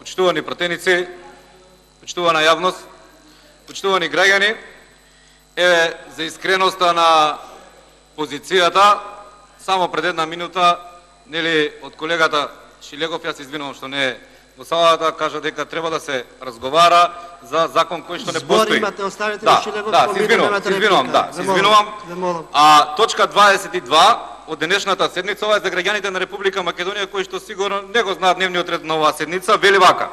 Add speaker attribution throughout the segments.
Speaker 1: почитувани пратеници, почитувана јавност, почитувани граѓани, за искреноста на позицијата, само пред една минута, нели, од колегата Шилегов, јас извинувам што не е во салата, кажа дека треба да се разговара за закон кој што не постои.
Speaker 2: Збор имате, оставете
Speaker 1: да,
Speaker 2: Шилегов,
Speaker 1: да, се извинувам, А точка 22 од денешната седница, ова е за граѓаните на Република Македонија кои што сигурно не го знаат дневниот ред на оваа седница, вели вака: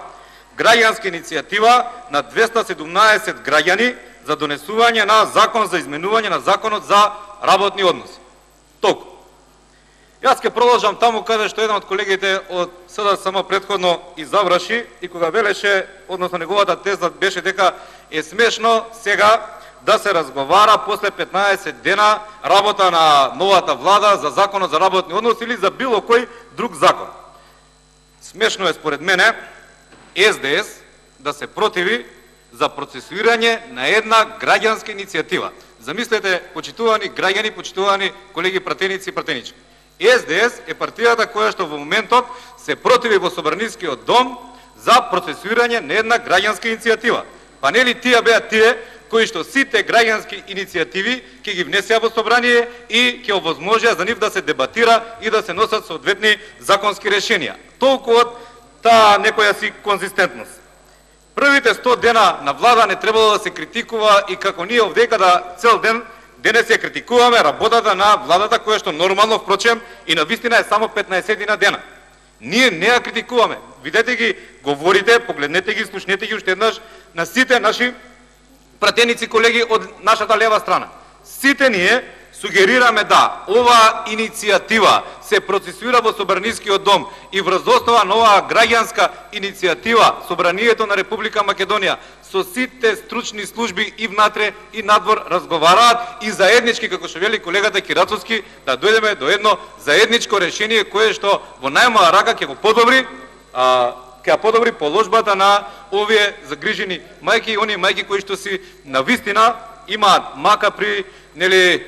Speaker 1: граѓанска иницијатива на 217 граѓани за донесување на закон за изменување на законот за работни односи. Толку. Јас ќе продолжам таму каде што еден од колегите од СДСМ предходно и заврши, и кога велеше, односно неговата теза беше дека е смешно сега да се разговара после 15 дена работа на новата влада за законот за работни односи или за било кој друг закон. Смешно е според мене СДС да се противи за процесуирање на една граѓанска иницијатива. Замислете, почитувани граѓани, почитувани колеги пратеници и пратенички. СДС е партијата која што во моментот се противи во Собранискиот дом за процесуирање на една граѓанска иницијатива. Па нели тие беа тие кои што сите граѓански иницијативи ќе ги внесеа во собрание и ќе овозможеа за нив да се дебатира и да се носат соодветни законски решенија. Толку од таа некоја си конзистентност. Првите 100 дена на влада не требало да се критикува и како ние овдека да цел ден денес ја критикуваме работата на владата која што нормално, впрочем, и на вистина е само 15 на дена. Ние не ја критикуваме. Видете ги, говорите, погледнете ги, слушнете ги уште еднаш на сите наши пратеници колеги од нашата лева страна. Сите ние сугерираме да оваа иницијатива се процесуира во Собранискиот дом и врз основа на оваа граѓанска иницијатива Собранието на Република Македонија со сите стручни служби и внатре и надвор разговараат и заеднички, како што вели колегата Кирацовски, да дојдеме до едно заедничко решение кое што во најмала рака ќе го подобри ќе подобри положбата на овие загрижени мајки и они мајки кои што си навистина имаат мака при нели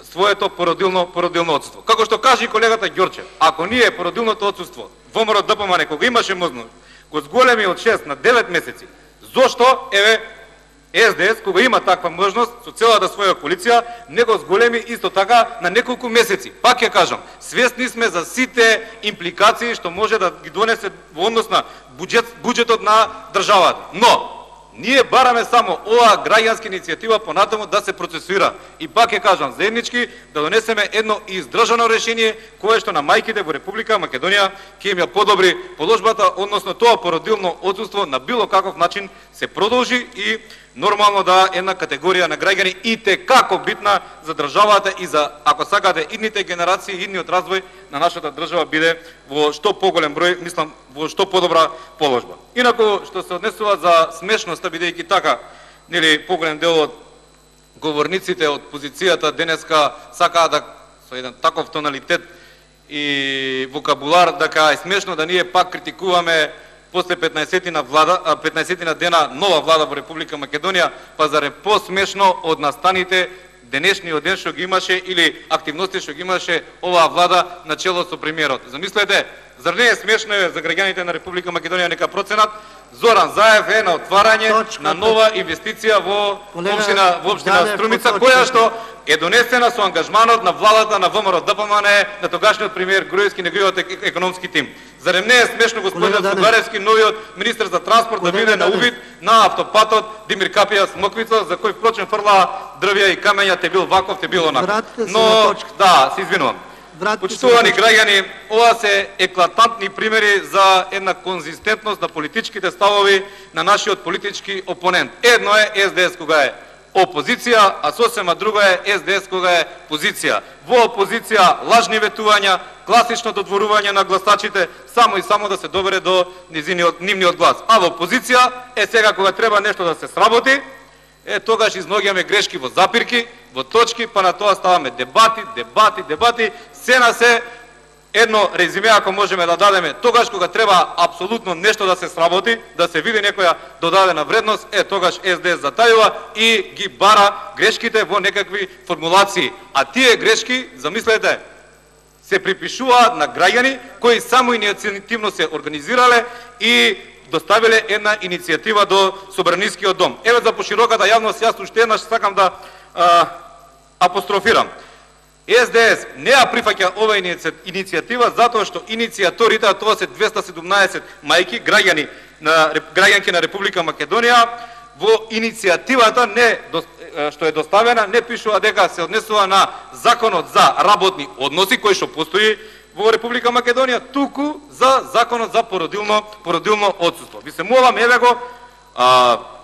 Speaker 1: своето породилно отсуство. Како што каже и колегата Ѓорчев, ако ние породилното отсуство ВМРО ДПМН кога имаше можност го зголеми од 6 на 9 месеци, зошто СДС кога има таква можност со целата своја коалиција не го зголеми исто така на неколку месеци? Пак ќе кажам, свесни сме за сите импликации што може да ги донесе во однос на буџетот на државата. Но ние бараме само оваа граѓанска иницијатива понатаму да се процесуира. И пак ќе кажам, заеднички да донесеме едно издржано решение кое што на мајките во Република Македонија ќе им ја подобри положбата, односно тоа породилно отсуство на било каков начин се продолжи и нормално да една категорија на граѓани и те како битна за државата и за, ако сакате, идните генерации, идниот развој на нашата држава биде во што поголем број, мислам, во што подобра положба. Инаку, што се однесува за смешноста, бидејќи така, нели, поголем дел од говорниците од позицијата денеска сакаат да со еден таков тоналитет и вокабулар дека е смешно да ние пак критикуваме после 15 на дена нова влада во Република Македонија, па зар е посмешно од настаните денешниот ден што ги имаше или активности што ги имаше оваа влада на чело со премиерот. Замислете, зар не е смешно за граѓаните на Република Македонија нека проценат Зоран Заев е на отварање на нова инвестиција во општина Струмица, која што е донесена со ангажманот на владата на ВМРО ДПМН на тогашниот премиер Груевски и неговиот економски тим. Зарем не е смешно господин Сугаревски, новиот министер за транспорт, да биде на увид на автопатот Димир Капија Смоквица, за кој впрочем фрла дрвја и камења, те бил ваков, те бил онаков. Но да, се извинувам. Почитувани граѓани, ова се еклатантни примери за една конзистентност на политичките ставови на нашиот политички опонент. Едно е СДС кога е опозиција, а сосема друго е СДС кога е позиција. Во опозиција лажни ветувања, класично додворување на гласачите, само и само да се добере до нивниот глас. А во опозиција е сега кога треба нешто да се сработи, тогаш изноѓаме грешки во запирки, во точки, па на тоа ставаме дебати, се на се едно резиме ако можеме да дадеме, тогаш кога треба апсолутно нешто да се сработи, да се види некоја додадена вредност, тогаш СДС затајува и ги бара грешките во некакви формулации. А тие грешки, замислете, се припишуваат на граѓани кои само иницијативно се организирале и доставиле една иницијатива до Собранискиот дом. Еве за пошироката јавност, јас уште еднаш сакам да апострофирам. СДС не ја прифаќа ова иницијатива затоа што иницијаторите, а тоа се 217 мајки, граѓанки на Република Македонија, во иницијативата што е доставена не пишува дека се однесува на Законот за работни односи кој што постои во Република Македонија, туку за Законот за породилно отсуство. Ви се молам, еве го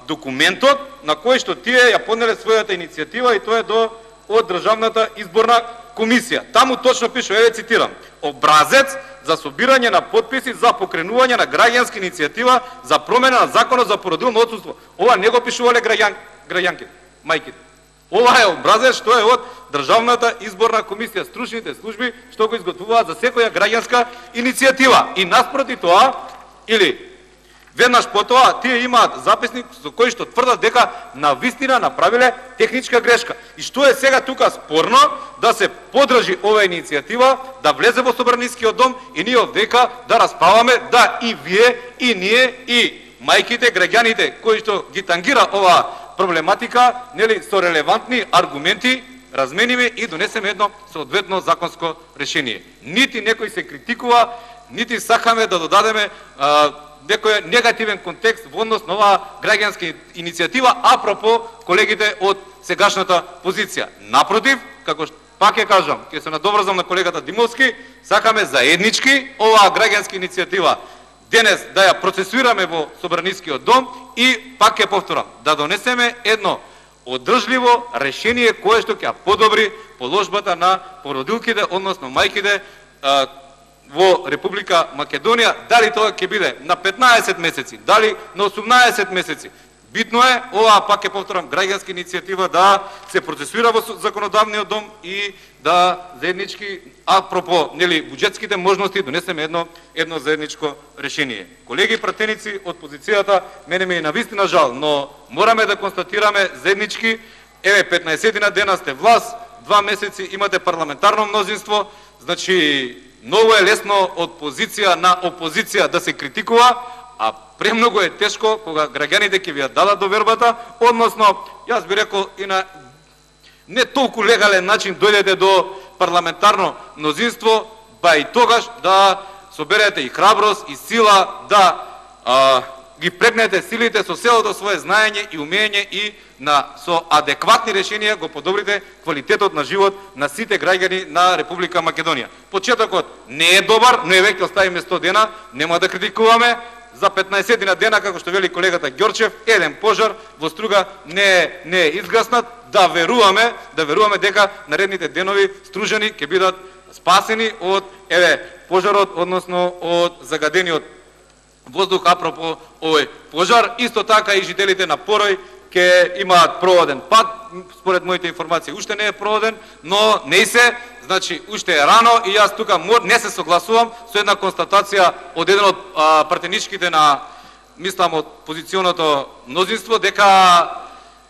Speaker 1: документот на кој што тие ја поднеле својата иницијатива и тоа е од Државната изборна комисија. Таму точно пишува, еве цитирам: образец за собирање на потписи за покренување на граѓанска иницијатива за промена на Законот за породилно отсуство. Ова не го пишувале граѓанките, мајките. Ова е образец што е од Државната изборна комисија, стручните служби што го изготвуваат за секоја граѓанска иницијатива. И наспроти тоа, или веднаш потоа, тие имаат записник со кој што тврдат дека навистина направиле техничка грешка. И што е сега тука спорно да се подржи ова иницијатива, да влезе во Собранискиот дом и ние овдека да расправаме, да и вие, и ние, и мајките, граѓаните кои што ги тангира ова проблематика, нели, со релевантни аргументи, размениме и донесеме едно соодветно законско решение. Нити некој се критикува, нити сакаме да додадеме некој негативен контекст во однос на оваа граѓанска иницијатива, апропо колегите од сегашната позиција. Напротив, како пак ќе кажам, ќе се надоврзам на колегата Димовски, сакаме заеднички оваа граѓанска иницијатива денес да ја процесуираме во Собранискиот дом и, пак ќе повторам, да донесеме едно одржливо решение кое што ќе подобри положбата на породилките, односно мајките во Република Македонија. Дали тоа ќе биде на 15 месеци, дали на 18 месеци. Битно е, ова, пак ќе повторам, граѓанска иницијатива да се процесуира во законодавниот дом и да заеднички, апропо, нели, буџетските можности, донесеме едно заедничко решение. Колеги пратеници од позицијата, мене ми е навистина жал, но мораме да констатираме заеднички, еве 15 дена сте власт, 2 месеци имате парламентарно мнозинство, значи многу е лесно од позиција на опозиција да се критикува, а премногу е тешко кога граѓаните ќе ви ја дадат довербата, односно, јас би рекол и на не толку легален начин дојдете до парламентарно мнозинство, ба и тогаш да соберете и храброст и сила да ги прегнете силите со целото свое знаење и умење и со адекватни решенија го подобрите квалитетот на живот на сите граѓани на Република Македонија. Почетокот не е добар, но веќе оставиме 100 дена, нема да критикуваме. За 15 дена, како што вели колегата Ѓорчев, еден пожар во Струга не е изгаснат. Да веруваме дека наредните денови Стружани ќе бидат спасени од пожарот, односно од загадениот воздух, апропо овој пожар. Исто така и жителите на Порој ќе имаат проводен пат, според моите информации уште не е проводен, но не се, значи уште е рано и јас тука не се согласувам со една констатација од еден од пратеничките на, мислам, од позиционото мнозинство, дека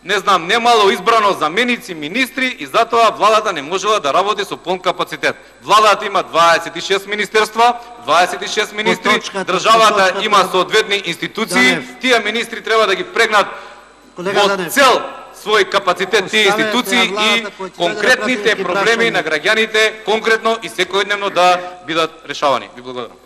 Speaker 1: не знам, немало избрано заменици, министри и затоа владата не можела да работи со полн капацитет. Владата има 26 министерства, 26 министри, државата има соодветни институции, тие министри треба да ги прегнат во цел свој капацитет тие институции и конкретните проблеми на граѓаните конкретно и секојдневно да бидат решавани. Ви благодарам.